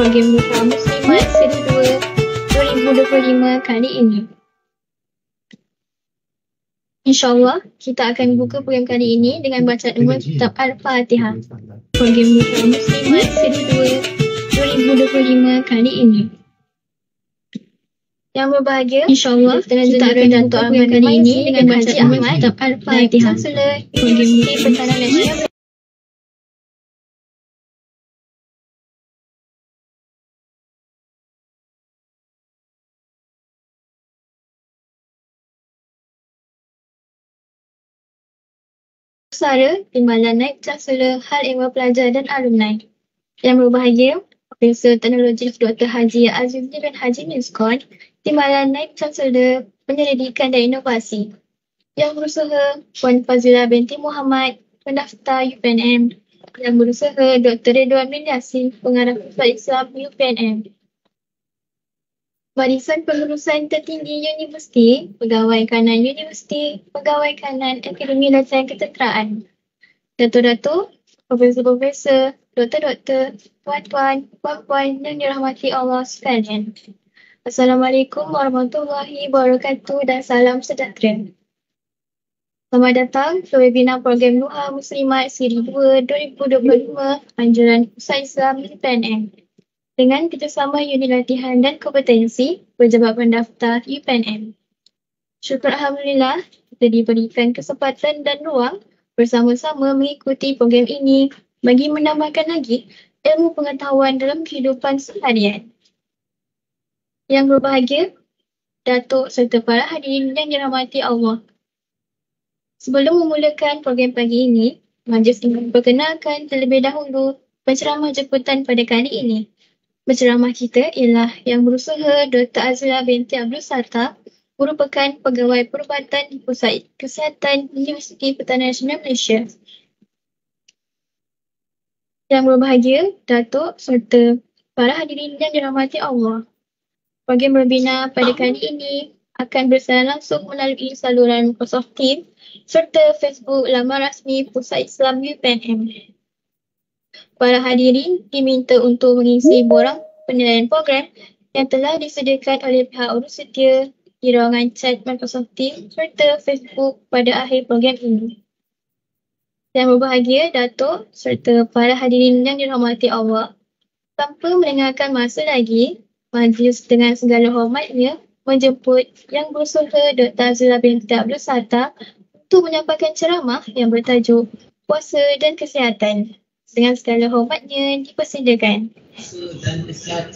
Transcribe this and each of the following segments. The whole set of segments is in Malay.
Program Nuha Muslimat Seri 2 2025 kali ini. InsyaAllah, kita akan buka program kali ini dengan bacaan umum kitab Al-Fatihah. Program Nuha Muslimat Seri 2 2025 kali ini. Yang berbahagia, InsyaAllah, kita akan buka program kali ini dengan bacaan umum kitab Al-Fatihah. Program Nuha Pertahanan Nasional Usaha Timbalan Naib Chancellor Hal Ehwal Pelajar dan Alumni. Yang berbahagia, Profesor Teknologi Dr. Haji Azizli bin Haji Miskon, Timbalan Naib Chancellor Penyelidikan dan Inovasi. Yang berusaha Puan Fazilah binti Muhammad, Pendaftar UPNM. Yang berusaha Dr. Ridwan bin Yasin, Pengarah Pusat Islam UPNM. Barisan Pengurusan Tertinggi Universiti, Pegawai Kanan Universiti, Pegawai Kanan Akademi Latihan Ketenteraan. Dato-dato, Profesor-Profesor, Doktor-Doktor, Puan-Puan, Puan-Puan yang dirahmati Allah sekalian. Assalamualaikum warahmatullahi wabarakatuh dan salam sejahtera. Selamat datang ke webinar program Nuha Muslimat Seri 2 2025 Anjuran Pusat Islam UPNM. Dengan kerjasama Unit Latihan dan Kompetensi Pejabat Pendaftar UPNM. Syukur Alhamdulillah, kita diberikan kesempatan dan ruang bersama-sama mengikuti program ini bagi menambahkan lagi ilmu pengetahuan dalam kehidupan seharian. Yang berbahagia, Datuk serta para hadirin yang dirahmati Allah. Sebelum memulakan program pagi ini, majlis ingin memperkenalkan terlebih dahulu penceramah jemputan pada kali ini. Penceramah kita ialah Yang Berusaha Dr. Azila binti Abdul Sattar, merupakan Pegawai Perubatan di Pusat Kesihatan Universiti Pertahanan Nasional Malaysia. Yang berbahagia, Datuk serta para hadirin yang dirahmati Allah. Program webinar pada kali ini akan bersiaran langsung melalui saluran Microsoft Teams serta Facebook laman rasmi Pusat Islam UPNM. Para hadirin diminta untuk mengisi borang penilaian program yang telah disediakan oleh pihak urus setia di ruangan chat Microsoft Teams serta Facebook pada akhir program ini. Yang berbahagia, Datuk serta para hadirin yang dirahmati Allah, tanpa melengahkan masa lagi, majlis dengan segala hormatnya menjemput Yang Berusaha Dr. Azila binti Abdul Sattar untuk menyampaikan ceramah yang bertajuk Puasa dan Kesihatan. Dengan segala hormatnya dipersilakan. Dan kesihatan.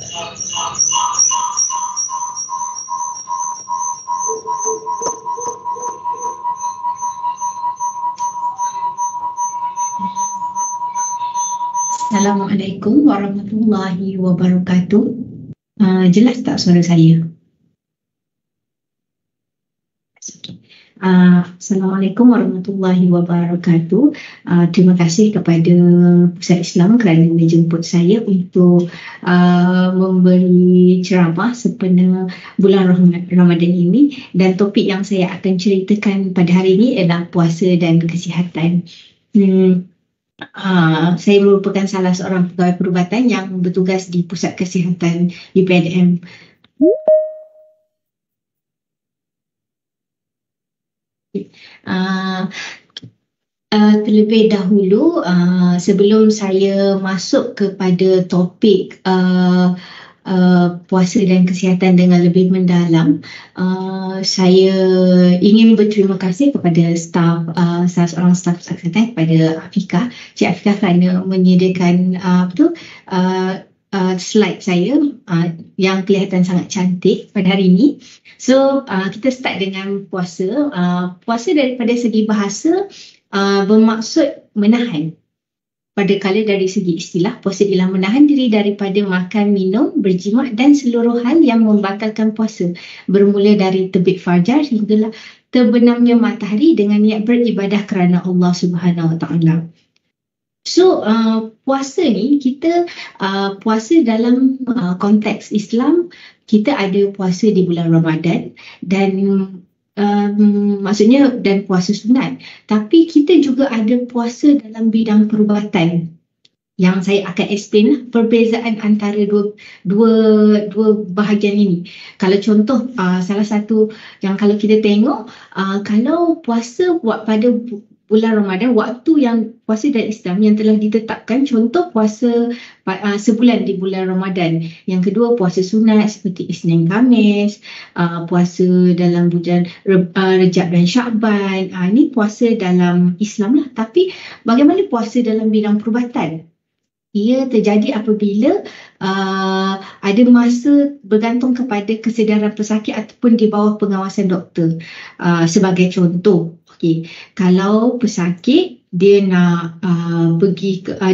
Assalamualaikum warahmatullahi wabarakatuh. Jelas tak suara saya? Assalamualaikum warahmatullahi wabarakatuh. Terima kasih kepada Pusat Islam kerana menjemput saya untuk memberi ceramah sempena bulan Ramadan ini, dan topik yang saya akan ceritakan pada hari ini adalah puasa dan kesihatan. Saya merupakan salah seorang pegawai perubatan yang bertugas di Pusat Kesihatan UPNM. Terlebih dahulu, sebelum saya masuk kepada topik puasa dan kesihatan dengan lebih mendalam, saya ingin berterima kasih kepada salah seorang staf kesihatan, kepada Afika, Cik Afika, kerana menyediakan slide saya yang kelihatan sangat cantik pada hari ini. So kita start dengan puasa. Puasa daripada segi bahasa bermaksud menahan. Pada kala dari segi istilah, puasa ialah menahan diri daripada makan, minum, berjimat dan seluruh hal yang membatalkan puasa, bermula dari terbit fajar hinggalah terbenamnya matahari dengan niat beribadah kerana Allah Subhanahu Wa Taala. So puasa ni kita puasa dalam konteks Islam, kita ada puasa di bulan Ramadan dan maksudnya dan puasa sunat, tapi kita juga ada puasa dalam bidang perubatan yang saya akan explain perbezaan antara dua bahagian ini. Kalau contoh salah satu yang kalau kita tengok, kalau puasa pada bulan Ramadan, waktu yang puasa dalam Islam yang telah ditetapkan, contoh puasa sebulan di bulan Ramadan. Yang kedua puasa sunat seperti Isnin Khamis, puasa dalam bulan Rejab dan Syakban. Ini puasa dalam Islam lah. Tapi bagaimana puasa dalam bidang perubatan? Ia terjadi apabila ada masa bergantung kepada kesedaran pesakit ataupun di bawah pengawasan doktor. Sebagai contoh, kalau pesakit dia nak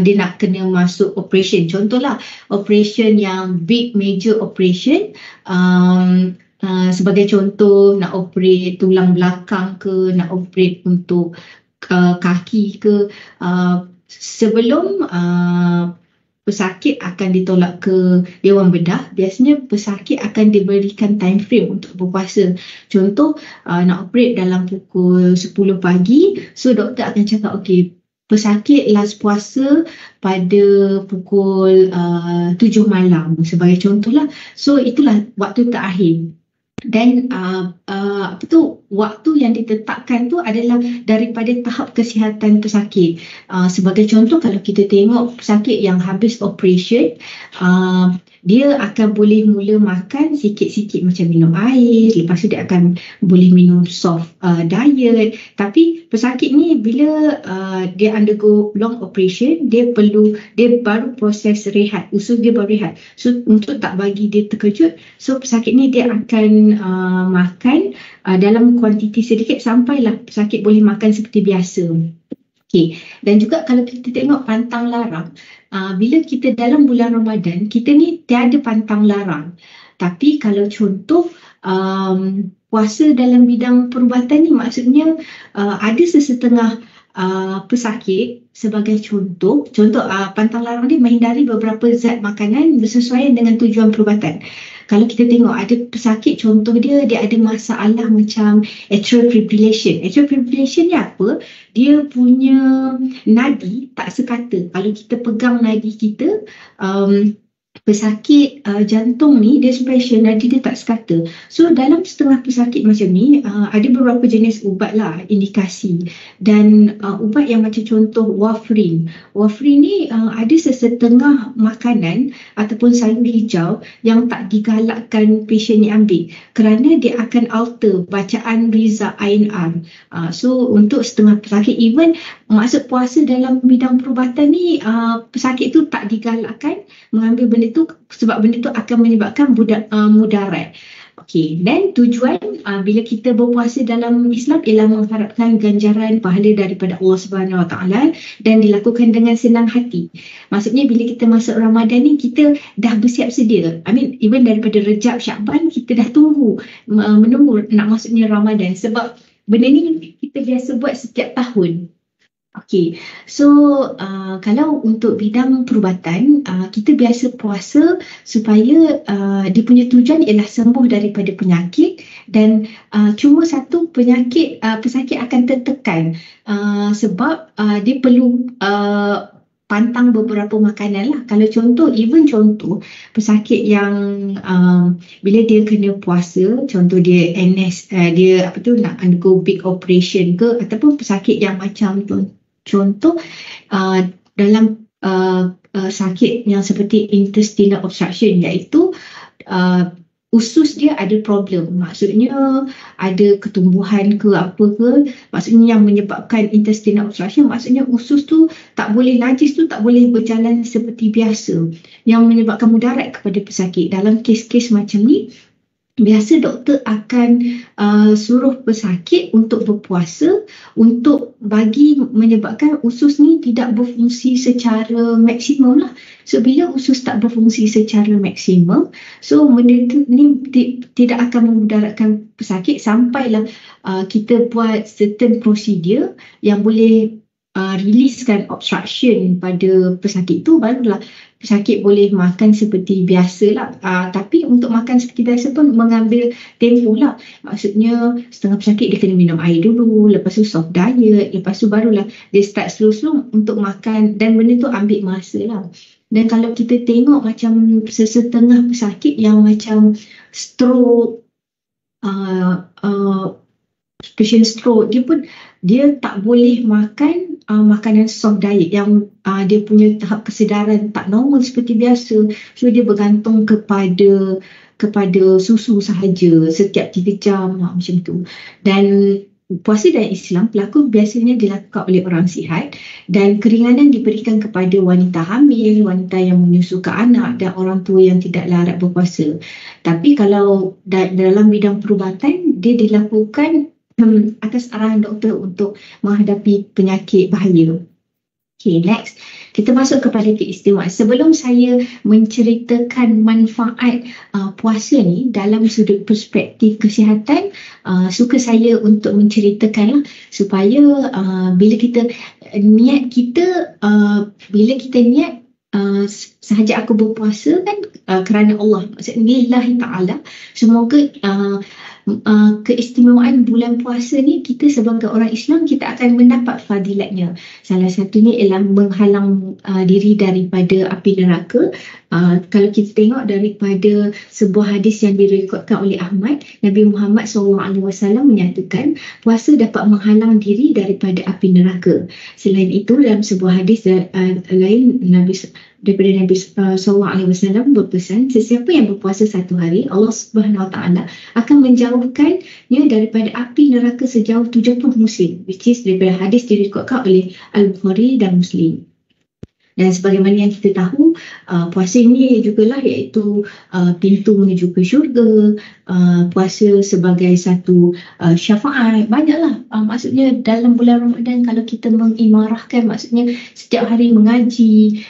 dia nak kena masuk operation, contohlah operation yang big major operation, sebagai contoh nak operate tulang belakang ke, nak operate untuk kaki ke, sebelum pesakit akan ditolak ke Dewan Bedah, biasanya pesakit akan diberikan time frame untuk berpuasa. Contoh nak operate dalam pukul 10 pagi, so doktor akan cakap pesakit last puasa pada pukul 7 malam sebagai contohlah. So itulah waktu terakhir. Dan waktu yang ditetapkan tu adalah daripada tahap kesihatan pesakit. Sebagai contoh, kalau kita tengok pesakit yang habis operation, dia akan boleh mula makan sikit-sikit macam minum air, lepas tu dia akan boleh minum soft diet. Tapi pesakit ni bila dia undergo long operation, dia baru proses rehat, usus dia baru rehat. So untuk tak bagi dia terkejut, so pesakit ni dia akan makan dalam kuantiti sedikit sampailah pesakit boleh makan seperti biasa. Dan juga kalau kita tengok pantang larang, bila kita dalam bulan Ramadan, kita ni tiada pantang larang. Tapi kalau contoh puasa dalam bidang perubatan ni, maksudnya ada sesetengah pesakit, sebagai contoh pantang larang dia menghindari beberapa zat makanan bersesuaian dengan tujuan perubatan. Kalau kita tengok ada pesakit, contoh dia ada masalah macam atrial fibrillation. Atrial fibrillation ni apa? Dia punya nadi tak sekata. Kalau kita pegang nadi kita, pesakit jantung ni dia special, nadi dia tak sekata. So dalam setengah pesakit macam ni ada beberapa jenis ubat lah, indikasi. Dan ubat yang macam contoh warfarin. Warfarin ni ada sesetengah makanan ataupun sayur hijau yang tak digalakkan pasien ni ambil kerana dia akan alter bacaan riza INR. So untuk setengah pesakit, even maksud puasa dalam bidang perubatan ni, pesakit tu tak digalakkan mengambil benda tu sebab benda tu akan menyebabkan mudarat. Dan tujuan bila kita berpuasa dalam Islam ialah mengharapkan ganjaran pahala daripada Allah Subhanahu Wa Taala dan dilakukan dengan senang hati. Maksudnya bila kita masuk Ramadan ni, kita dah bersiap sedia. Even daripada Rejab, Syakban, kita dah menunggu nak masuknya Ramadan sebab benda ni kita biasa buat setiap tahun. So kalau untuk bidang perubatan, kita biasa puasa supaya dia punya tujuan ialah sembuh daripada penyakit dan cuma satu pesakit akan tertekan sebab dia perlu pantang beberapa makanan lah. Kalau contoh pesakit yang bila dia kena puasa, contoh dia NS, dia nak undergo big operation ke, ataupun pesakit yang macam contoh dalam sakit yang seperti intestinal obstruction, iaitu usus dia ada problem. Maksudnya ada ketumbuhan ke apa ke, maksudnya yang menyebabkan intestinal obstruction, maksudnya usus tu tak boleh, najis tu tak boleh berjalan seperti biasa, yang menyebabkan mudarat kepada pesakit. Dalam kes-kes macam ni, biasa doktor akan suruh pesakit untuk berpuasa untuk bagi menyebabkan usus ni tidak berfungsi secara maksimum lah. So bila usus tak berfungsi secara maksimum, so benda tu ni tidak akan memudaratkan pesakit sampailah kita buat certain prosedur yang boleh riliskan obstruction pada pesakit tu, barulah pesakit boleh makan seperti biasa lah. Tapi untuk makan seperti biasa pun mengambil tempoh lah. Maksudnya setengah pesakit dia kena minum air dulu, lepas tu soft diet, lepas tu barulah dia start slow-slow untuk makan, dan benda tu ambil masa lah. Dan kalau kita tengok macam sesetengah pesakit yang macam stroke, patient stroke, dia tak boleh makan makanan soft diet yang dia punya tahap kesedaran tak normal seperti biasa. So dia bergantung kepada susu sahaja setiap 3 jam macam tu. Dan puasa dalam Islam pelakon biasanya dilakukan oleh orang sihat, dan keringanan diberikan kepada wanita hamil, wanita yang menyusukan anak, dan orang tua yang tidak larat berpuasa. Tapi kalau dalam bidang perubatan, dia dilakukan atas arahan doktor untuk menghadapi penyakit bahaya. Okay, next. Kita masuk kepada keistimewaan. Sebelum saya menceritakan manfaat puasa ni dalam sudut perspektif kesihatan, suka saya untuk menceritakan supaya bila kita niat sahaja aku berpuasa kan kerana Allah, maksudnya lillahi ta'ala, semoga keistimewaan bulan puasa ni, kita sebagai orang Islam kita akan mendapat fadilatnya. Salah satunya ialah menghalang diri daripada api neraka. Kalau kita tengok daripada sebuah hadis yang direkodkan oleh Ahmad, Nabi Muhammad SAW menyatakan puasa dapat menghalang diri daripada api neraka. Selain itu, dalam sebuah hadis lain, daripada Nabi SAW berpesan, sesiapa yang berpuasa 1 hari, Allah Subhanahu Wa Taala akan menjauhkannya daripada api neraka sejauh 70 musim, which is daripada hadis direkodkan oleh Al-Bukhari dan Muslim. Dan sebagaimana yang kita tahu, puasa ini jugalah iaitu pintu menuju ke syurga. Puasa sebagai satu syafaat, banyaklah. Maksudnya dalam bulan Ramadan kalau kita mengimarahkan, maksudnya setiap hari mengaji,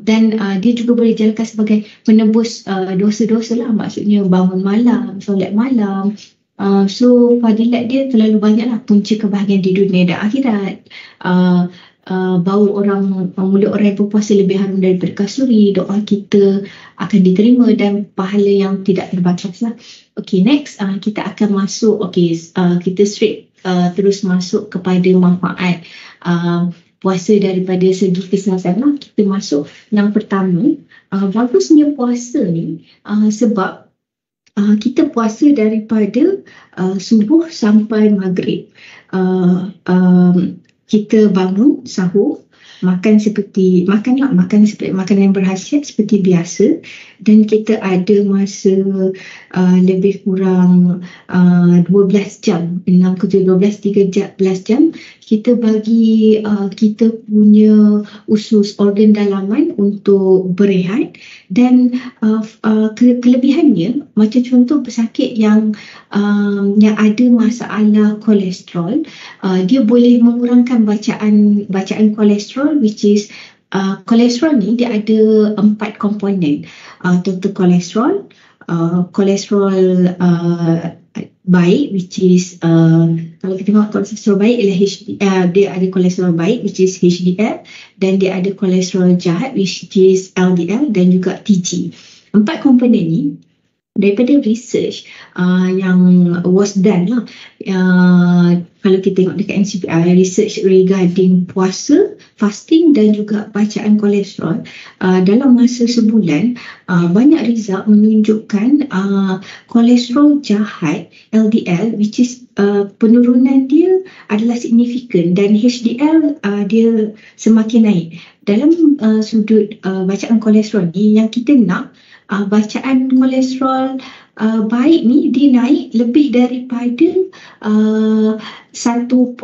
dan dia juga boleh dijadikan sebagai penebus dosa-dosa lah. Maksudnya bangun malam, solat malam. So fadilat dia terlalu banyaklah, punca kebahagiaan di dunia dan akhirat. Mulut orang yang berpuasa lebih harum daripada kasturi, doa kita akan diterima dan pahala yang tidak terbatas lah. Okay, next kita akan masuk, kita straight terus masuk kepada manfaat puasa daripada segi kesihatan lah. Kita masuk yang pertama, bagusnya puasa ni sebab kita puasa daripada subuh sampai maghrib. Kita bangun sahur, makan makanan yang berkhasiat seperti biasa, dan kita ada masa lebih kurang 12 jam, 6 ke 12, 13 jam kita bagi kita punya usus organ dalaman untuk berehat. Dan kelebihannya, macam contoh pesakit yang ada masalah kolesterol, dia boleh mengurangkan bacaan kolesterol, which is kolesterol ni dia ada 4 komponen. Total kolesterol, kolesterol baik, which is kalau kita tengok kolesterol baik ialah dia ada kolesterol baik, which is HDL, dan dia ada kolesterol jahat, which is LDL, dan juga TG. 4 komponen ni daripada research yang was done lah, kalau kita tengok dekat NCBI, research regarding puasa, fasting dan juga bacaan kolesterol, dalam masa sebulan, banyak result menunjukkan kolesterol jahat LDL, which is penurunan dia adalah signifikan dan HDL dia semakin naik. Dalam sudut bacaan kolesterol ni, yang kita nak bacaan kolesterol baik ni dia naik lebih daripada 1.2%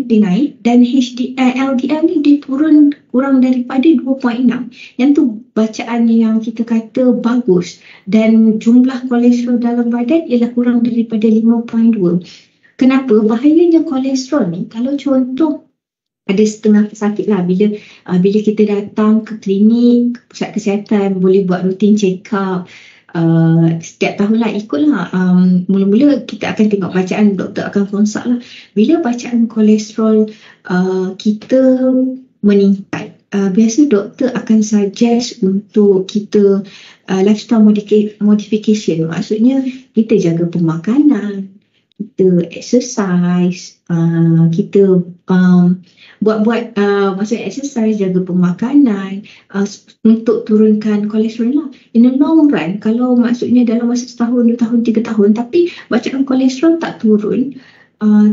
dia naik, dan LDL ni dia turun kurang daripada 2.6. Yang tu bacaan yang kita kata bagus, dan jumlah kolesterol dalam badan ialah kurang daripada 5.2. Kenapa? Bahayanya kolesterol ni, kalau contoh ada setengah pesakit lah, bila kita datang ke klinik, ke pusat kesihatan, boleh buat rutin check up setiap tahun lah, ikutlah. Mula-mula kita akan tengok bacaan, doktor akan consult lah. Bila bacaan kolesterol kita meningkat, biasa doktor akan suggest untuk kita lifestyle modification. Maksudnya kita jaga pemakanan, kita exercise, kita maksudnya exercise, jaga pemakanan untuk turunkan kolesterol lah. In the long run, kalau maksudnya dalam masa setahun, 2 tahun, 3 tahun, tapi bacaan kolesterol tak turun,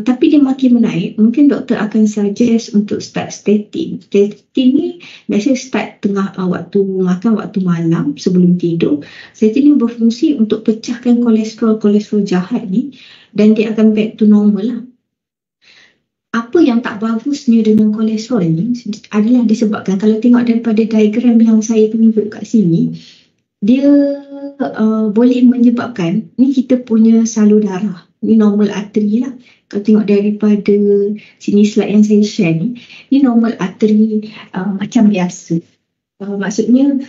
tapi dia makin menaik, mungkin doktor akan suggest untuk start statin. Statin ni biasa start tengah waktu makan, waktu malam sebelum tidur. Statin ni berfungsi untuk pecahkan kolesterol jahat ni, dan dia akan back to normal lah. Apa yang tak bagusnya dengan kolesterol ni adalah disebabkan, kalau tengok daripada diagram yang saya tunjuk kat sini, dia boleh menyebabkan, ni kita punya salur darah, ni normal artery lah. Kalau tengok daripada sini slide yang saya share ni normal artery macam biasa. Maksudnya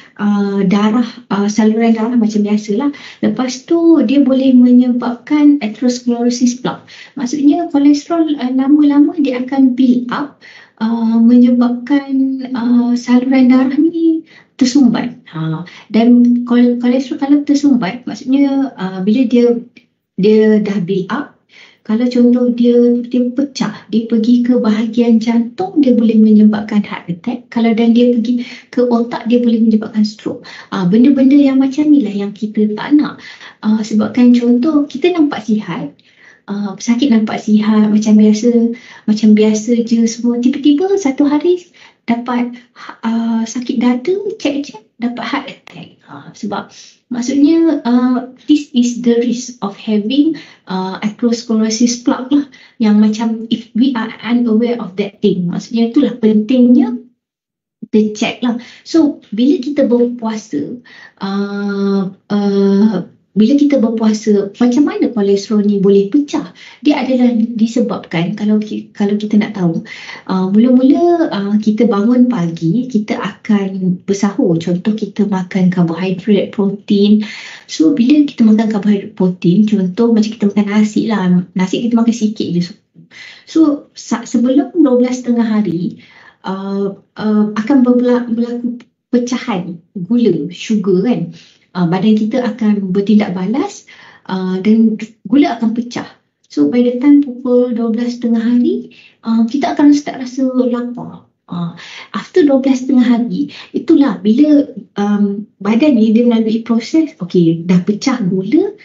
saluran darah macam biasalah. Lepas tu dia boleh menyebabkan atherosclerosis plaque. Maksudnya kolesterol lama-lama dia akan build up, menyebabkan saluran darah ni tersumbat. Dan kolesterol kalau tersumbat, maksudnya bila dia dah build up, kalau contoh dia pecah, dia pergi ke bahagian jantung, dia boleh menyebabkan heart attack. Kalau dan dia pergi ke otak, dia boleh menyebabkan stroke. Benda-benda yang macam ni lah yang kita tak nak. Sebabkan contoh, kita nampak sihat, pesakit nampak sihat, macam biasa je semua. Tiba-tiba satu hari dapat sakit dada, cek-cek dapat heart attack. Sebab maksudnya this is the risk of having atherosclerosis plaque lah, yang macam if we are unaware of that thing. Maksudnya itulah pentingnya kita check lah. So bila kita berpuasa, macam mana kolesterol ni boleh pecah? Dia adalah disebabkan, kalau kita nak tahu, mula-mula kita bangun pagi, kita akan bersahur. Contoh kita makan karbohidrat, protein. So bila kita makan karbohidrat, protein, contoh macam kita makan nasi lah. Nasi kita makan sikit je. So sebelum 12.5 hari akan berlaku pecahan gula, sugar kan. Badan kita akan bertindak balas dan gula akan pecah. So by the time pukul 12.5 hari, kita akan start rasa lapar. After 12.5 hari, itulah bila badan ni dia melalui proses, dah pecah gula,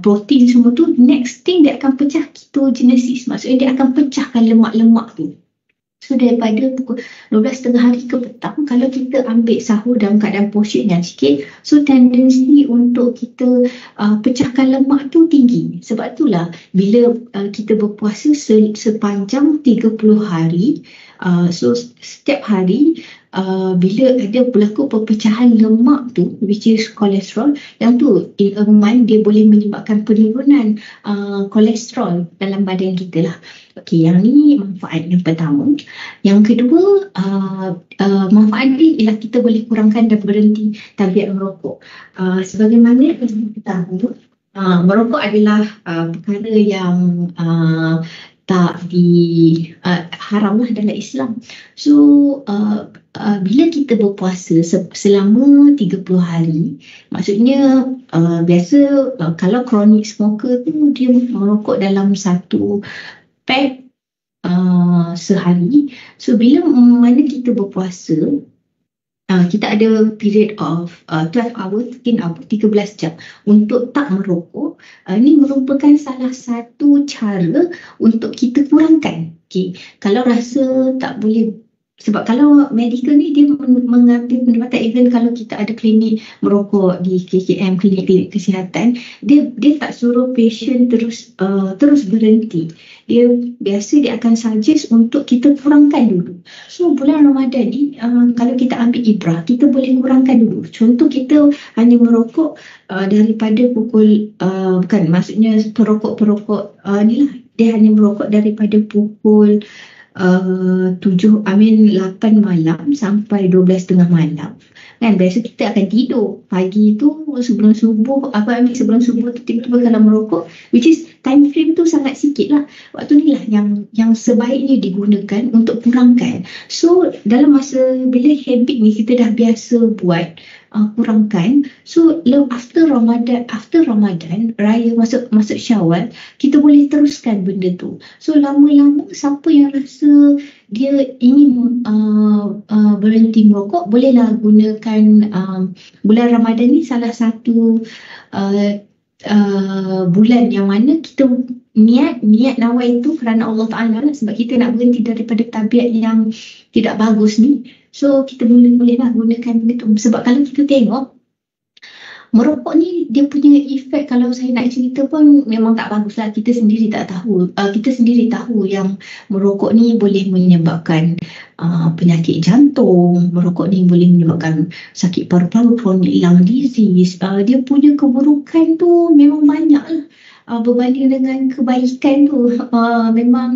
protein semua tu, next thing dia akan pecah ketogenesis. Maksudnya dia akan pecahkan lemak-lemak tu. So daripada pukul 12.5 hari ke petang, kalau kita ambil sahur dalam keadaan portion yang sikit, so tendensi untuk kita pecahkan lemak tu tinggi. Sebab itulah bila kita berpuasa sepanjang 30 hari, so setiap hari bila ada berlaku perpecahan lemak tu, which is kolesterol, yang tu in a month dia boleh menyebabkan penurunan kolesterol dalam badan kita lah. Yang ni manfaat yang pertama. Yang kedua, manfaat ni ialah kita boleh kurangkan dan berhenti tabiat merokok. Sebagaimana kita tahu, merokok adalah perkara yang tak haram lah dalam Islam. So bila kita berpuasa selama 30 hari, maksudnya biasa kalau chronic smoker tu dia merokok dalam satu pack sehari. So bila mana kita berpuasa, kita ada period of 12 hours, 13 hours, 13 jam untuk tak merokok. Ini merupakan salah satu cara untuk kita kurangkan. Okay. Kalau rasa tak boleh, sebab kalau medical ni dia mengambil pendapatan, even kalau kita ada klinik merokok di KKM, klinik kesihatan, dia tak suruh patient terus berhenti. Dia akan suggest untuk kita kurangkan dulu. So bulan Ramadan ni kalau kita ambil ibrah, kita boleh kurangkan dulu. Contoh kita hanya merokok daripada pukul bukan, maksudnya perokok ni lah, dia hanya merokok daripada pukul 8 malam sampai 12:30 malam. Kan biasa kita akan tidur pagi tu sebelum subuh, sebelum subuh tu tiba-tiba kalau merokok, which is time frame tu sangat sikit lah. Waktu ni lah yang sebaiknya digunakan untuk kurangkan. So dalam masa bila habit ni kita dah biasa buat, kurangkan. So after Ramadan raya masuk Syawal, kita boleh teruskan benda tu. So lama-lama siapa yang rasa dia ingin berhenti merokok, bolehlah gunakan bulan Ramadan ni salah satu bulan yang mana kita niat nawai itu kerana Allah Ta'ala, sebab kita nak berhenti daripada tabiat yang tidak bagus ni. So kita bolehlah gunakan benda tu. Sebab kalau kita tengok merokok ni dia punya efek, kalau saya nak cerita pun memang tak bagus lah. Kita sendiri tahu yang merokok ni boleh menyebabkan penyakit jantung, merokok ni boleh menyebabkan sakit paru-paru, chronic lung disease. Dia punya keburukan tu memang banyak lah. Berbanding dengan kebaikan tu, memang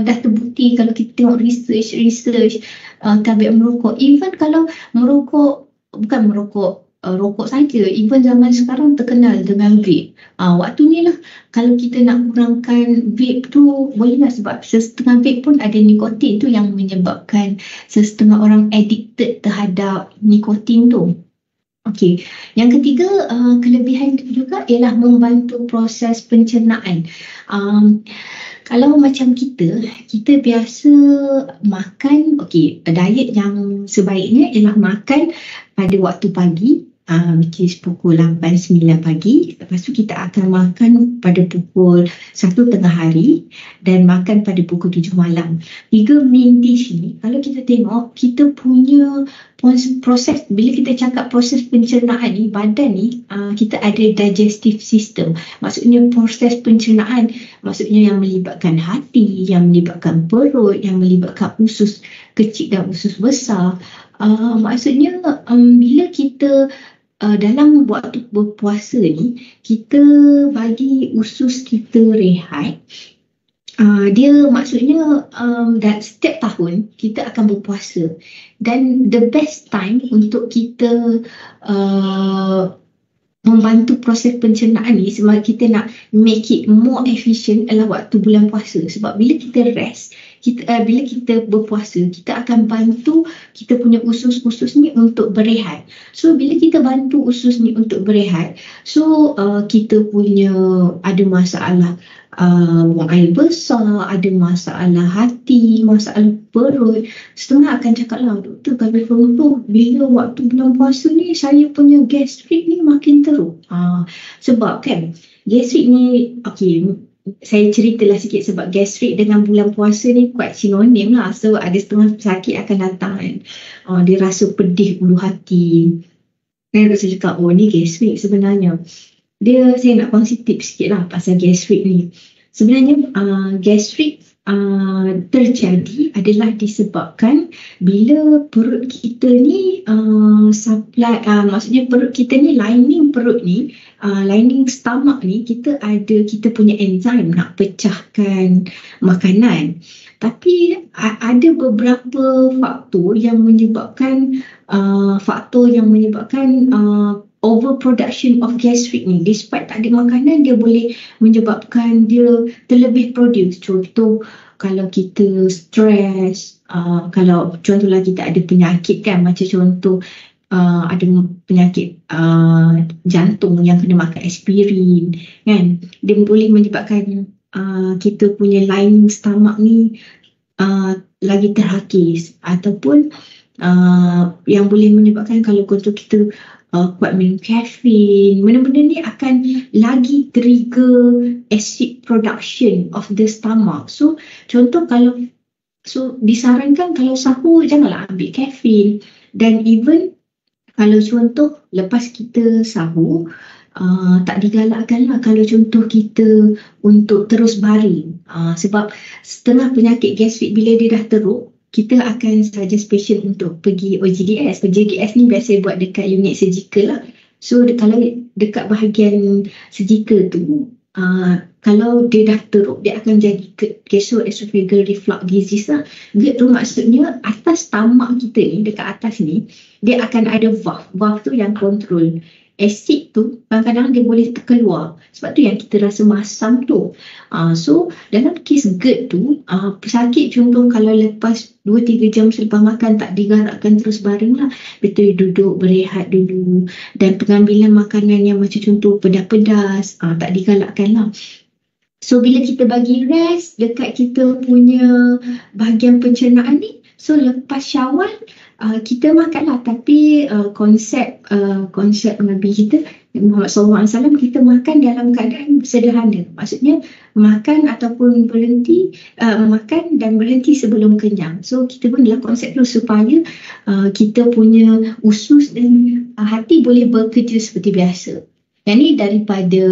dah terbukti kalau kita tengok research tabiat merokok. Even kalau merokok, bukan merokok rokok saja, even zaman sekarang terkenal dengan vape. Waktu ni lah kalau kita nak kurangkan vape tu, boleh lah, sebab setengah vape pun ada nikotin tu yang menyebabkan setengah orang addicted terhadap nikotin tu. Okey, yang ketiga, kelebihan juga ialah membantu proses pencernaan. Kalau macam kita biasa makan, diet yang sebaiknya ialah makan pada waktu pagi, which is pukul 8-9 pagi. Lepas tu kita akan makan pada pukul 1 tengah hari dan makan pada pukul 7 malam. 3 main dish ni, kalau kita tengok, kita punya proses, bila kita cakap proses pencernaan ni, badan ni, kita ada digestive system. Maksudnya proses pencernaan, maksudnya yang melibatkan hati, yang melibatkan perut, yang melibatkan usus kecil dan usus besar. Maksudnya bila kita dalam waktu berpuasa ni, kita bagi usus kita rehat. Dia maksudnya setiap tahun kita akan berpuasa, dan the best time untuk kita membantu proses pencernaan ni, sebab kita nak make it more efficient, adalah waktu bulan puasa. Sebab bila kita rest, bila kita berpuasa, kita akan bantu kita punya usus-usus ni untuk berehat. So bila kita bantu usus ni untuk berehat, so kita punya ada masalah buang air besar, ada masalah hati, masalah perut, setengah akan cakap lah, doktor kalau contoh bila waktu bulan puasa ni saya punya gastrik ni makin teruk. Sebab kan gastrik ni, saya ceritalah sikit, sebab gastrik dengan bulan puasa ni quite sinonim lah. So ada setengah pesakit akan datang kan, dia rasa pedih ulu hati. Saya cakap, ni gastrik sebenarnya. Saya nak kongsi tips sikit lah pasal gastrik ni. Sebenarnya gastrik terjadi adalah disebabkan bila perut kita ni maksudnya perut kita ni, lining perut ni, lining stomach ni, kita punya enzim nak pecahkan makanan. Tapi ada beberapa faktor yang menyebabkan overproduction of gastrik ni. Despite tak ada makanan, dia boleh menyebabkan dia terlebih produce. Contoh, kalau kita stres, kalau contohlah kita ada penyakit kan, macam contoh ada penyakit jantung yang kena makan aspirin kan, dia boleh menyebabkan kita punya lining stomach ni lagi terhakis. Ataupun yang boleh menyebabkan kalau contoh kita kuat minum kafein, benda-benda ni akan lagi trigger acid production of the stomach. So contoh disarankan kalau sahur janganlah ambil kafein. Dan even kalau contoh lepas kita sahur, tak digalakkanlah kalau contoh kita untuk terus baring. Sebab setengah penyakit gastrik bila dia dah teruk, kita akan suggest patient untuk pergi OGDS. OGDS ni biasa buat dekat unit surgical lah. So kalau dekat bahagian surgical tu, kalau dia dah teruk, dia akan jadi gastroesophageal reflux disease lah. GERD tu maksudnya atas stomach kita ni, dekat atas ni, dia akan ada valve. Valve tu yang control asid tu, kadang-kadang dia boleh terkeluar. Sebab tu yang kita rasa masam tu. So dalam kes GERD tu, pesakit contoh kalau lepas 2-3 jam selepas makan tak digalakkan terus baring lah. Betul duduk, berehat dulu. Dan pengambilan makanan yang macam contoh pedas-pedas, tak digalakkan lah. So bila kita bagi rest dekat kita punya bahagian pencernaan ni, so lepas syawal kita makanlah, tapi konsep Nabi kita Muhammad SAW, kita makan dalam keadaan sederhana. Maksudnya makan ataupun berhenti, makan dan berhenti sebelum kenyang. So kita gunalah konsep tu supaya kita punya usus dan hati boleh bekerja seperti biasa. Yang ni daripada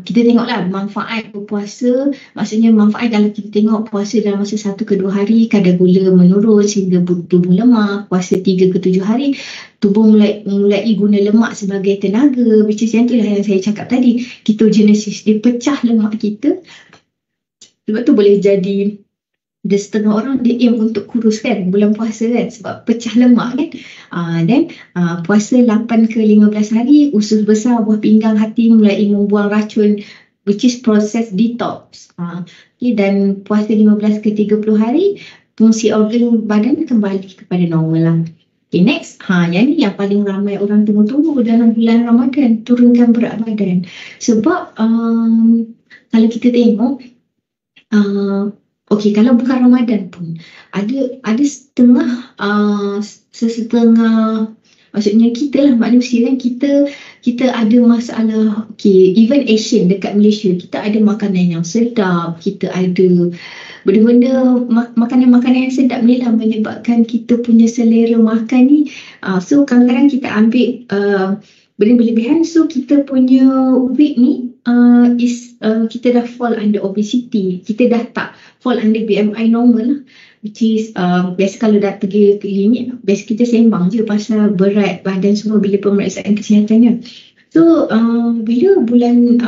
kita tengoklah manfaat berpuasa. Maksudnya manfaat kalau kita tengok puasa dalam masa 1 ke 2 hari, kadar gula menurun sehingga tubuh lemah. Puasa 3 ke 7 hari, tubuh mulai guna lemak sebagai tenaga. Which is yang itulah yang saya cakap tadi, ketogenesis. Dia pecah lemak kita. Sebab tu boleh jadi ada setengah orang dia aim untuk kurus kan bulan puasa kan, sebab pecah lemak kan. Dan puasa 8 ke 15 hari, usus besar, buah pinggang, hati mulai membuang racun, which is proses detox. Dan puasa 15 ke 30 hari, fungsi organ badan kembali kepada normal lah. Okay, next, yang ni yang paling ramai orang tunggu-tunggu dalam bulan Ramadan, turunkan berat badan. Sebab kalau kita tengok, okey, kalau bukan Ramadan pun ada setengah maksudnya kita lah manusia kan, kita ada masalah. Okey, even Asian dekat Malaysia, kita ada makanan yang sedap, kita ada benda-benda makanan-makanan yang sedap ni lah menyebabkan kita punya selera makan ni. So kadang-kadang kita ambil benda berlebihan, so kita punya weight ni kita dah fall under obesity, kita dah tak fall under BMI normal lah. Which is biasa kalau dah pergi klinik, biasa kita sembang je pasal berat badan semua bila pemeriksaan kesihatannya. So bila bulan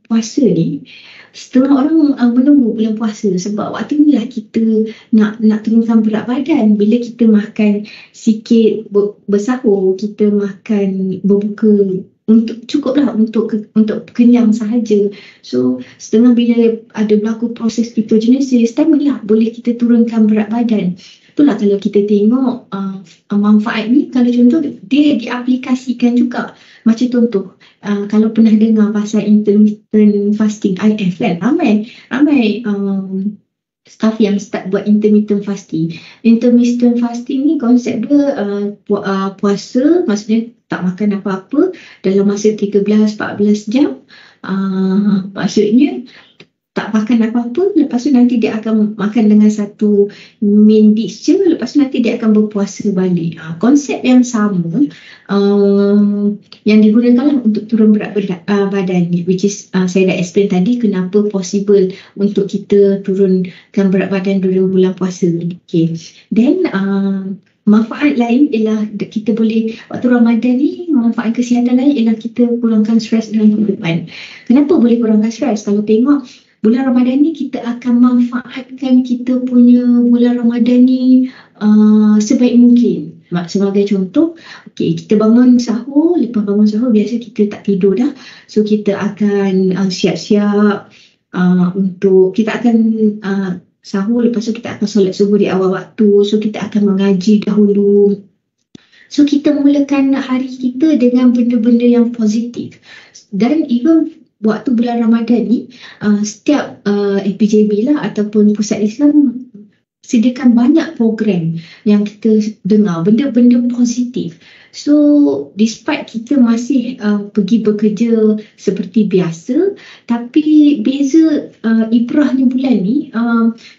puasa ni, setengah orang menunggu bulan puasa sebab waktu ni lah kita nak turunkan berat badan. Bila kita makan sikit bersahur, kita makan berbuka, untuk cukuplah untuk kenyang sahaja. So setengah bila ada berlaku proses ketogenesis, time ni lah boleh kita turunkan berat badan. Itulah kalau kita tengok manfaat ni, kalau contoh dia diaplikasikan juga. Macam contoh, kalau pernah dengar pasal intermittent fasting, IF kan, ramai staff yang start buat intermittent fasting. Intermittent fasting ni konsep dia puasa, maksudnya tak makan apa-apa dalam masa 13-14 jam. Maksudnya tak makan apa-apa, lepas tu nanti dia akan makan dengan satu main dish je, lepas tu nanti dia akan berpuasa balik. Konsep yang sama yang digunakan untuk turun berat badan ni, which is saya dah explain tadi kenapa possible untuk kita turunkan berat badan dalam bulan puasa. Okay. Then manfaat lain ialah kita boleh, waktu Ramadan ni, manfaat kesihatan lain ialah kita kurangkan stres dalam kehidupan. Kenapa boleh kurangkan stres? Kalau tengok bulan Ramadan ni, kita akan manfaatkan kita punya bulan Ramadan ni sebaik mungkin. Sebagai contoh, okay, kita bangun sahur, lepas bangun sahur biasa kita tak tidur dah. So kita akan siap-siap untuk, kita akan sahur, lepas tu kita akan solat subuh di awal waktu. So kita akan mengaji dahulu. So kita mulakan hari kita dengan benda-benda yang positif. Dan even waktu bulan Ramadan ni, setiap APJB lah ataupun Pusat Islam sediakan banyak program yang kita dengar, benda-benda positif. So, despite kita masih pergi bekerja seperti biasa, tapi beza ibrahnya bulan ni,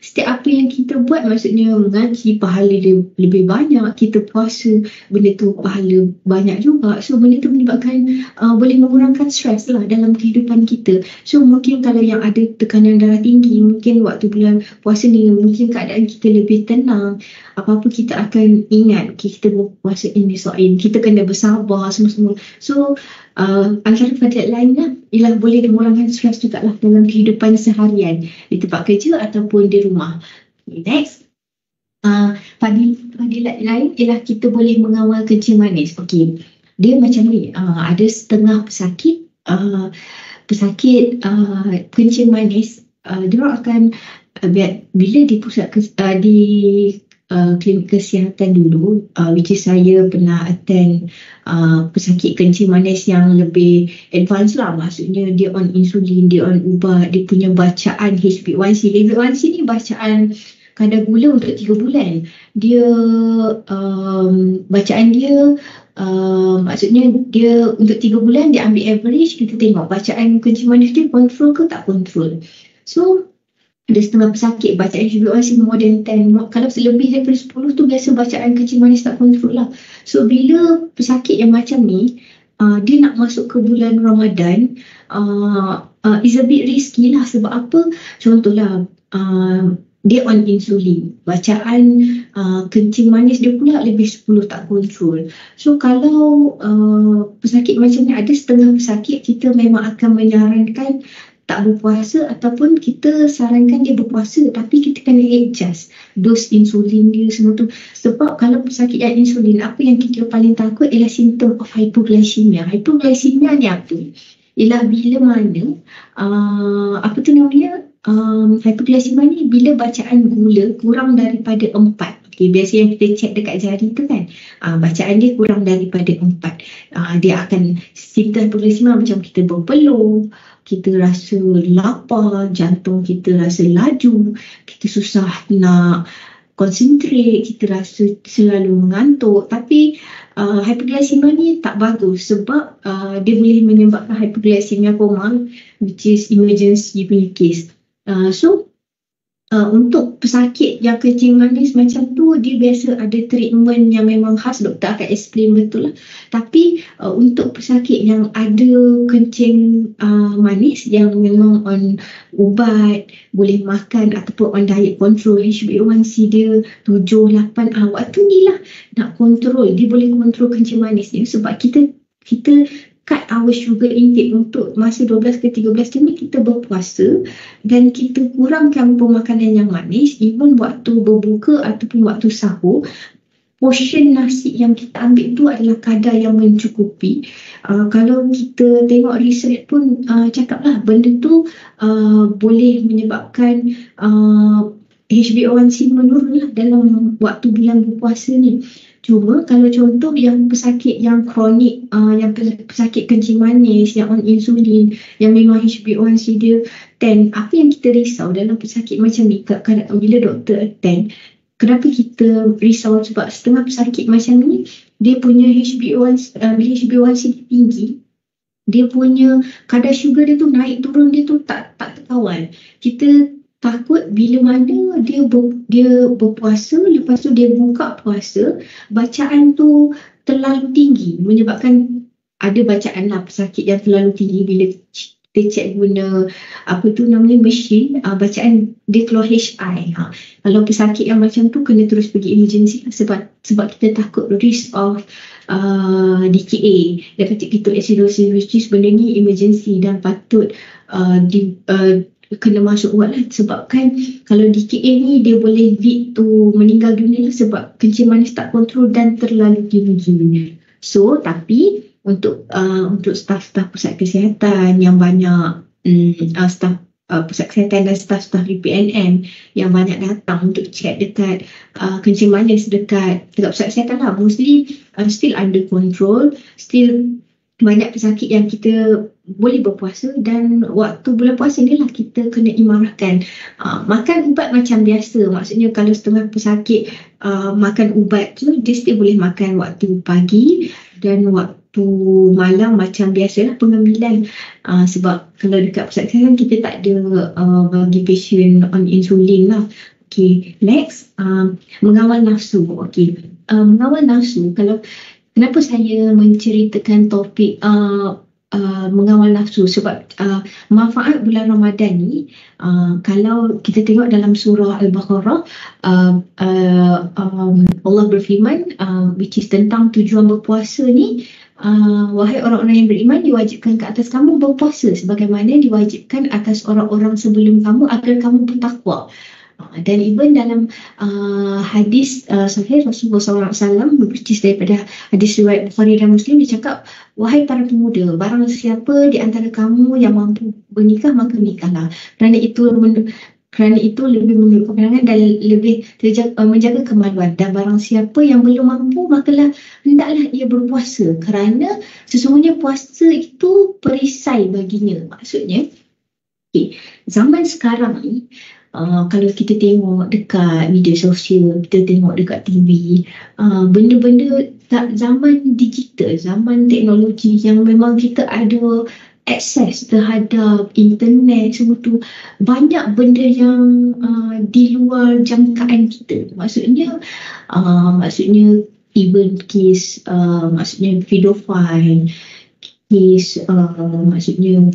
setiap apa yang kita buat, maksudnya mengaji, pahala dia lebih banyak, kita puasa, benda tu pahala banyak juga. So, benda tu menyebabkan boleh mengurangkan stres lah dalam kehidupan kita. So, mungkin kalau yang ada tekanan darah tinggi, mungkin waktu bulan puasa ni, mungkin keadaan kita lebih tenang. Apa-apa kita akan ingat, okay, kita berpuasa ini soal kita kena bersabar semua-semua. So antara fadilat lainnya ialah boleh mengurangkan stres juga lah dalam kehidupan seharian di tempat kerja ataupun di rumah. Okay, next, fadilat lain ialah kita boleh mengawal kencing manis. Okay, dia macam ni, ada setengah pesakit kencing manis, dia akan bila di pusat di klinik kesihatan dulu, which is saya pernah attend pesakit kencing manis yang lebih advance lah, maksudnya dia on insulin, dia on ubat, dia punya bacaan HbA1c. HbA1c ni bacaan kadar gula untuk 3 bulan. Dia bacaan dia maksudnya dia untuk 3 bulan dia ambil average, kita tengok bacaan kencing manis dia kontrol ke tak kontrol. So ada setengah pesakit bacaan HbA1c more than 10. Kalau lebih daripada 10 tu biasa bacaan kencing manis tak kontrol lah. So bila pesakit yang macam ni, dia nak masuk ke bulan Ramadan, is a bit risky lah. Sebab apa? Contohlah, dia on insulin, bacaan kencing manis dia pula lebih 10 tak kontrol. So kalau pesakit macam ni, ada setengah pesakit kita memang akan menyarankan tak berpuasa, ataupun kita sarankan dia berpuasa tapi kita kena adjust dos insulin dia semua tu. Sebab kalau pesakit yang insulin, apa yang kita paling takut ialah simptom of hypoglycemia. Hypoglycemia ni apa? Ialah bila mana hypoglycemia ni bila bacaan gula kurang daripada 4. Okay, biasa yang kita cek dekat jari tu kan, bacaan dia kurang daripada 4. Dia akan simptom hypoglycemia macam kita berpeluh, kita rasa lapar, jantung kita rasa laju, kita susah nak concentrate, kita rasa selalu mengantuk. Tapi hypoglycemia ni tak bagus sebab dia boleh menyebabkan hypoglycemia koma, which is emergency punya case. Untuk pesakit yang kencing manis macam tu, dia biasa ada treatment yang memang khas, doktor akan explain betul lah. Tapi untuk pesakit yang ada kencing manis yang memang on ubat, boleh makan ataupun on diet control, HbA1c dia 7, 8, waktu ni lah nak kontrol, dia boleh kontrol kencing manis dia. Sebab kita cut our sugar intake untuk masa 12 ke 13 jam ni kita berpuasa, dan kita kurangkan pemakanan yang manis. Even waktu berbuka ataupun waktu sahur, portion nasi yang kita ambil tu adalah kadar yang mencukupi. Kalau kita tengok research pun cakaplah benda tu boleh menyebabkan HbA1c menurun lah dalam waktu bulan berpuasa ni. Cuma kalau contoh yang pesakit yang kronik, yang pesakit kencing manis, yang on insulin, yang memang HbA1c dia 10, apa yang kita risau dalam pesakit macam ni, bila doktor attend, kenapa kita risau? Sebab setengah pesakit macam ni, dia punya HbA1c tinggi, dia punya kadar sugar dia tu naik turun dia tu tak terkawal. Kita takut bila mana dia berpuasa, lepas tu dia buka puasa, bacaan tu terlalu tinggi, menyebabkan ada bacaan lah pesakit yang terlalu tinggi. Bila kita cek guna mesin, bacaan dia keluar HI. Kalau pesakit yang macam tu kena terus pergi emergency lah, sebab kita takut risk of DKA, diabetic ketoacidosis, which is benda ni emergency dan patut kena masuk ward lah. Sebab kan kalau DKA ni dia boleh lead to meninggal dunia lah, sebab kencing manis tak kontrol dan terlalu tinggi. So tapi untuk staf-staf pusat kesihatan yang banyak, staf pusat kesihatan dan staf-staf PNM yang banyak datang untuk cek dekat kencing manis dekat pusat kesihatan lah, mostly still under control, still banyak pesakit yang kita boleh berpuasa, dan waktu bulan puasa ni lah kita kena imarahkan. Makan ubat macam biasa, maksudnya kalau setengah pesakit makan ubat tu, dia still boleh makan waktu pagi dan waktu malam macam biasalah pengambilan. Sebab kalau dekat pusat kesihatan kita tak ada bagi pasien on insulin lah. Okay, next, mengawal nafsu. Okay, mengawal nafsu, kenapa saya menceritakan topik mengawal nafsu? Sebab manfaat bulan Ramadan ni, kalau kita tengok dalam surah Al-Baqarah, Allah berfirman, which is tentang tujuan berpuasa ni, wahai orang-orang yang beriman, diwajibkan ke atas kamu berpuasa sebagaimana diwajibkan atas orang-orang sebelum kamu agar kamu bertakwa. Dan even dalam hadis sahih Rasulullah SAW, bercerita daripada hadis riwayat Bukhari dan Muslim, dia cakap, wahai para pemuda, barang siapa di antara kamu yang mampu bernikah, maka nikahlah. Kerana itu lebih menurut pandangan dan lebih menjaga kemaluan. Dan barang siapa yang belum mampu, makalah hendaklah ia berpuasa, kerana sesungguhnya puasa itu perisai baginya. Maksudnya, zaman sekarang ni, kalau kita tengok dekat media sosial, kita tengok dekat TV, benda-benda zaman digital, zaman teknologi yang memang kita ada akses terhadap internet, semua tu, banyak benda yang di luar jangkaan kita. Maksudnya even kes, maksudnya pedophile, kes, maksudnya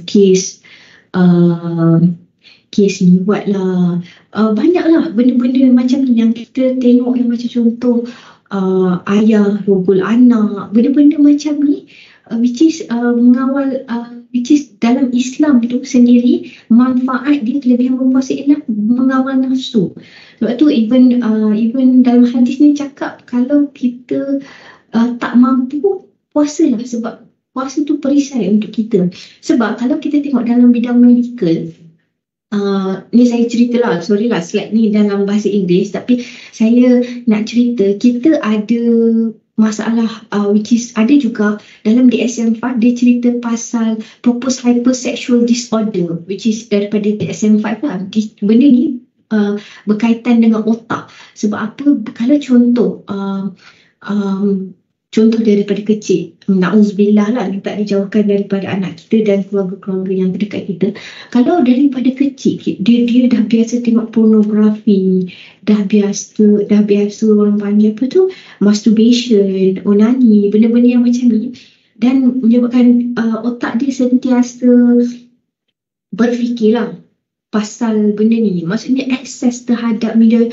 kes liwat lah, banyaklah benda-benda macam ni yang kita tengok, yang macam contoh ayah rogol anak, benda-benda macam ni, which is mengawal, which is dalam Islam tu sendiri, manfaat dia kelebihan berpuasa ialah mengawal nafsu. Sebab tu even dalam hadis ni cakap, kalau kita tak mampu, puasalah, sebab puasa tu perisai untuk kita. Sebab kalau kita tengok dalam bidang medical, ni saya cerita lah, sorry lah slide ni dalam bahasa Inggeris, tapi saya nak cerita, kita ada masalah which is ada juga dalam DSM-5, dia cerita pasal purpose hypersexual disorder, which is daripada DSM-5 lah. Benda ni berkaitan dengan otak. Sebab apa? Kalau contoh daripada kecil, na'udzubillah lah, tak dijauhkan daripada anak kita dan keluarga-keluarga yang terdekat kita. Kalau daripada kecil dia dah biasa tengok pornografi, dah biasa orang panggil apa tu, masturbation, onani, benda-benda yang macam ni, dan menyebabkan otak dia sentiasa berfikirlah pasal benda ni. Maksudnya akses terhadap media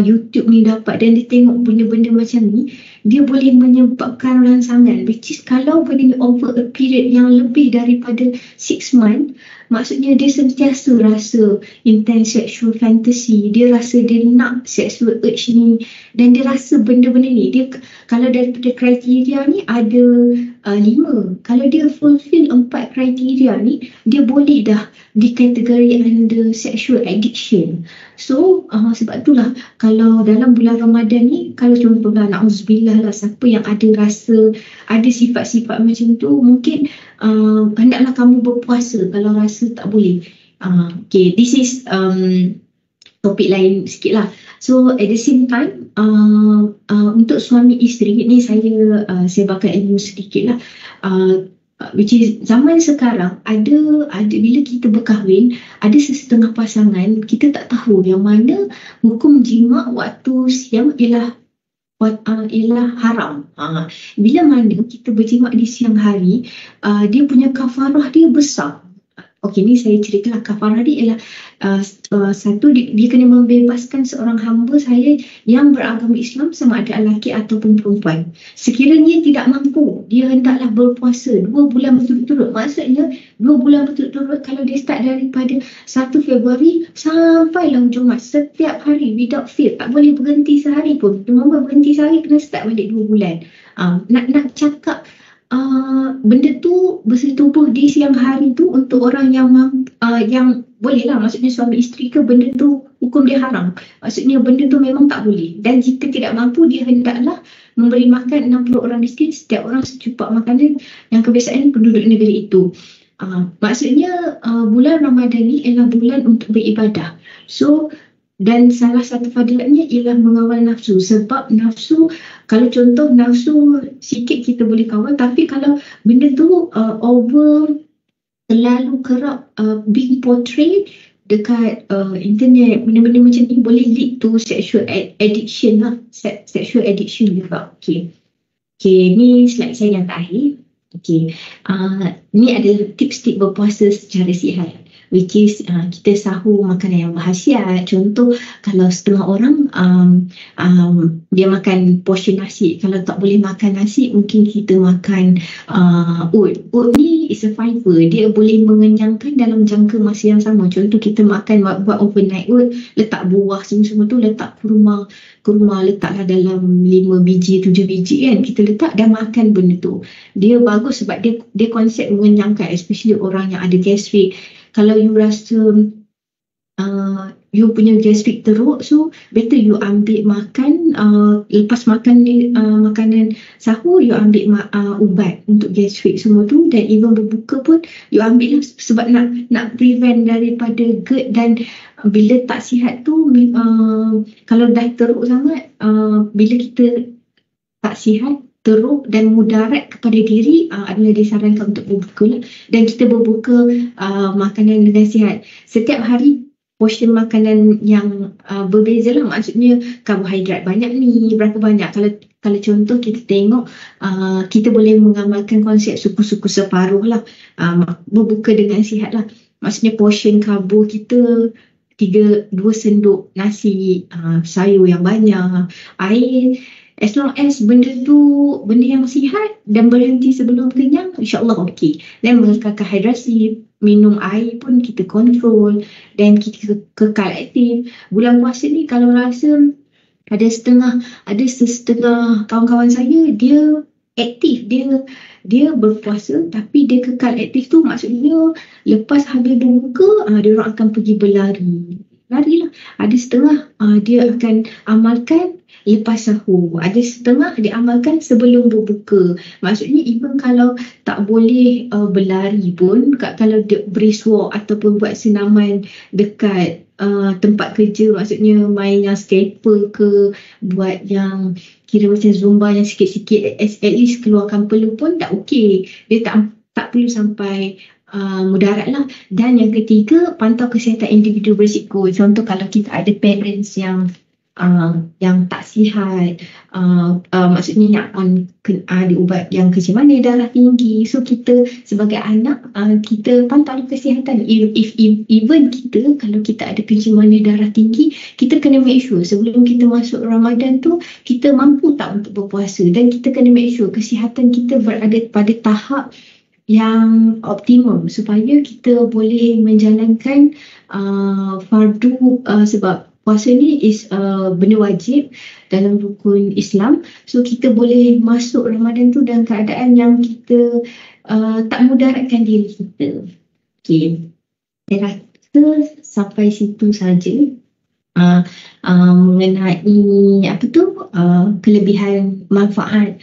YouTube ni dapat, dan dia tengok benda-benda macam ni, dia boleh menyebabkan rangsangan, which is kalau benda ni over a period yang lebih daripada 6 months, maksudnya dia sentiasa rasa intense sexual fantasy, dia rasa dia nak sexual urge ni, dan dia rasa benda-benda ni, dia kalau daripada kriteria ni ada 5, kalau dia fulfill 4 kriteria ni, dia boleh dah dikategori under sexual addiction. So sebab itulah kalau dalam bulan Ramadan ni, kalau contohlah na'udzubillah lah, siapa yang ada rasa ada sifat-sifat macam tu, mungkin hendaklah kamu berpuasa kalau rasa tak boleh. Okay, this is topik lain sikit lah. So at the same time, untuk suami isteri ni, saya sebarkan ilmu sedikit lah. Which is zaman sekarang ada bila kita berkahwin, ada sesetengah pasangan kita tak tahu yang mana hukum jima waktu siang ialah haram. Bila mana kita berjima di siang hari, dia punya kafarah dia besar. Okey, ni saya ceritalah kafarah dia ialah satu, dia kena membebaskan seorang hamba saya yang beragama Islam, sama ada lelaki ataupun perempuan. Sekiranya tidak mampu, dia hendaklah berpuasa 2 bulan berturut-turut. Maksudnya 2 bulan berturut-turut, kalau dia start daripada 1 Februari sampailah hujung Mac, setiap hari without fail, tak boleh berhenti sehari pun. Cuma berhenti sehari, kena start balik 2 bulan. Nak cakap benda tu bersetubuh di siang hari tu untuk orang yang boleh lah, maksudnya suami isteri ke, benda tu hukum dia haram. Maksudnya benda tu memang tak boleh. Dan jika tidak mampu, dia hendaklah memberi makan 60 orang miskin, setiap orang secupak makanan yang kebiasaan penduduk negeri itu. Maksudnya bulan Ramadan ni ialah bulan untuk beribadah. So, dan salah satu fadilatnya ialah mengawal nafsu. Sebab nafsu, kalau contoh nafsu sikit kita boleh kawal, tapi kalau benda tu terlalu kerap being portrayed dekat internet, benda-benda macam ni boleh lead to sexual addiction lah. Sexual addiction juga. Okay, ni slide saya yang terakhir. Okay, ni adalah tips-tips berpuasa secara sihat, which is kita sahur makanan yang berkhasiat. Contoh, kalau setengah orang dia makan portion nasi, kalau tak boleh makan nasi, mungkin kita makan oat. Oat ni is a fiber, dia boleh mengenyangkan dalam jangka masa yang sama. Contoh, kita makan buat overnight oat, letak buah semua tu, letak kurma, letaklah dalam 5 biji, 7 biji kan, kita letak dan makan benda tu. Dia bagus sebab dia konsep mengenyangkan, especially orang yang ada gastrik. Kalau you rasa you punya gastrik teruk, so better you ambil makan, lepas makan makanan sahur, you ambil ubat untuk gastrik semua tu, dan even berbuka pun you ambil lah, sebab nak prevent daripada GERD. Dan bila tak sihat tu, kalau dah teruk sangat, bila kita tak sihat, teruk dan mudarat kepada diri, adalah disarankan untuk berbuka lah. Dan kita berbuka makanan dengan sihat. Setiap hari portion makanan yang berbeza lah. Maksudnya karbohidrat banyak ni, berapa banyak. Kalau contoh kita tengok, kita boleh mengamalkan konsep suku-suku separuh lah. Berbuka dengan sihat lah. Maksudnya portion karbo kita 2 sendok nasi, sayur yang banyak, air. As long as benda yang sihat dan berhenti sebelum kenyang, insyaAllah okey. Dan mengekalkan hidrasi, minum air pun kita kontrol dan kita kekal aktif. Bulan puasa ni kalau rasa ada setengah kawan-kawan saya, dia aktif, dia berpuasa tapi dia kekal aktif tu, maksudnya lepas habis berbuka, dia orang akan pergi larilah. Ada setengah dia akan amalkan lepas sahur, ada setengah dia amalkan sebelum berbuka. Maksudnya even kalau tak boleh berlari pun, kalau dia brisk walk ataupun buat senaman dekat tempat kerja, maksudnya main yang stepper ke, buat yang kira macam zumba yang sikit-sikit, at least keluarkan peluh pun dah okey. Dia tak perlu sampai mudarat lah. Dan yang ketiga, pantau kesihatan individu berisiko. Contoh, kalau kita ada parents yang tak sihat, maksudnya ada ubat yang kecil manis, darah tinggi, so kita sebagai anak, kita pantau kesihatan. Even kita, kalau kita ada kecil manis, darah tinggi, kita kena make sure sebelum kita masuk Ramadan tu, kita mampu tak untuk berpuasa. Dan kita kena make sure kesihatan kita berada pada tahap yang optimum supaya kita boleh menjalankan fardu, sebab puasa ni is benda wajib dalam rukun Islam. So kita boleh masuk Ramadan tu dalam keadaan yang kita tak mudaratkan diri kita. Okay, saya rasa sampai situ saja mengenai kelebihan manfaat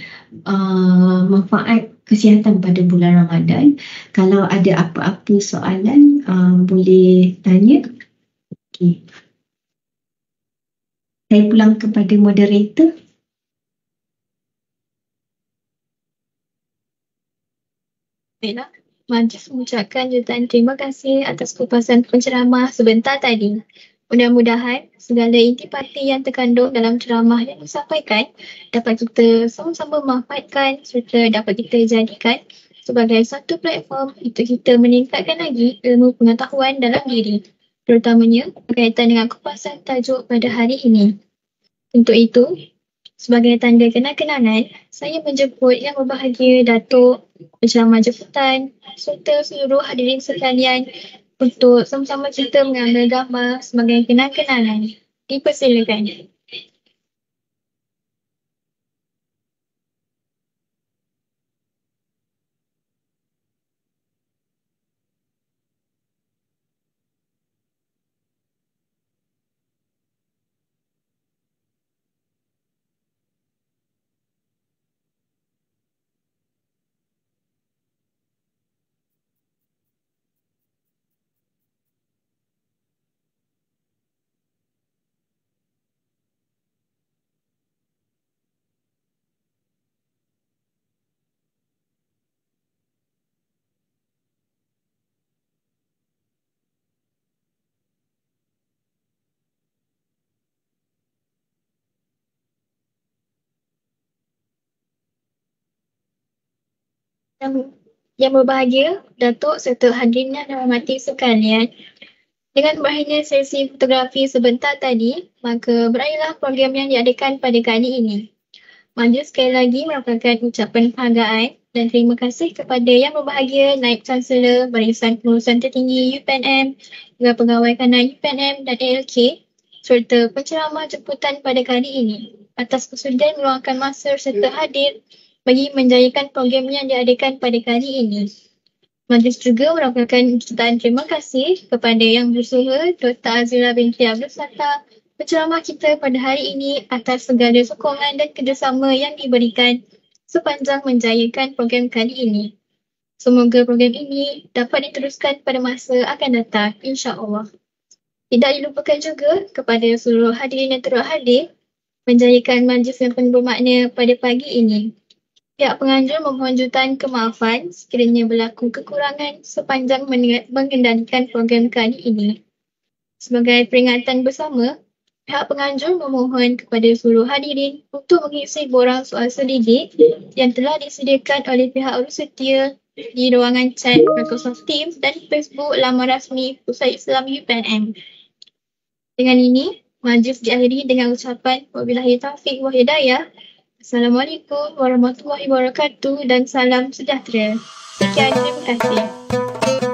kesihatan pada bulan Ramadan. Kalau ada apa-apa soalan, boleh tanya. Okay. Saya pulang kepada moderator. Baiklah, Majlis mengucapkan jutaan terima kasih atas kupasan penceramah sebentar tadi. Mudah-mudahan segala intisari yang terkandung dalam ceramah yang disampaikan dapat kita sama-sama manfaatkan serta dapat kita jadikan sebagai satu platform untuk kita meningkatkan lagi ilmu pengetahuan dalam diri, terutamanya berkaitan dengan kupasan tajuk pada hari ini. Untuk itu, sebagai tanda kenal-kenalan, saya menjemput Yang Berbahagia Datuk Penceramah Jemputan serta seluruh hadirin sekalian untuk sama-sama kita mengambil gambar sebagai kenal-kenalan. Dipersilakan. Yang berbahagia, Datuk serta hadirin yang dirahmati sekalian. Dengan berakhirnya sesi fotografi sebentar tadi, maka berakhirlah program yang diadakan pada kali ini. Majlis sekali lagi melakukan ucapan penghargaan dan terima kasih kepada Yang Berbahagia Naib Chancellor Barisan Pengurusan Tertinggi UPNM, Pegawai Kanan UPNM dan ALK serta penceramah jemputan pada kali ini atas kesudian meluangkan masa serta hadir bagi menjayakan program yang diadakan pada kali ini. Majlis juga melakukan ucapan terima kasih kepada Yang Bersuluh Dr. Azira binti Abdul Sattar, penceramah kita pada hari ini atas segala sokongan dan kerjasama yang diberikan sepanjang menjayakan program kali ini. Semoga program ini dapat diteruskan pada masa akan datang, insya-Allah. Tidak dilupakan juga kepada seluruh hadirin yang turut hadir menjayakan majlis yang penuh bermakna pada pagi ini. Pihak penganjur memohon jutaan kemaafan sekiranya berlaku kekurangan sepanjang mengendalikan program kali ini. Sebagai peringatan bersama, pihak penganjur memohon kepada seluruh hadirin untuk mengisi borang soal selidik yang telah disediakan oleh pihak urus setia di ruangan chat Microsoft Teams dan Facebook laman rasmi Pusat Islam UPNM. Dengan ini, majlis diakhiri dengan ucapan wabillahi taufiq wa hidayah. Assalamualaikum warahmatullahi wabarakatuh dan salam sejahtera. Sekian, terima kasih.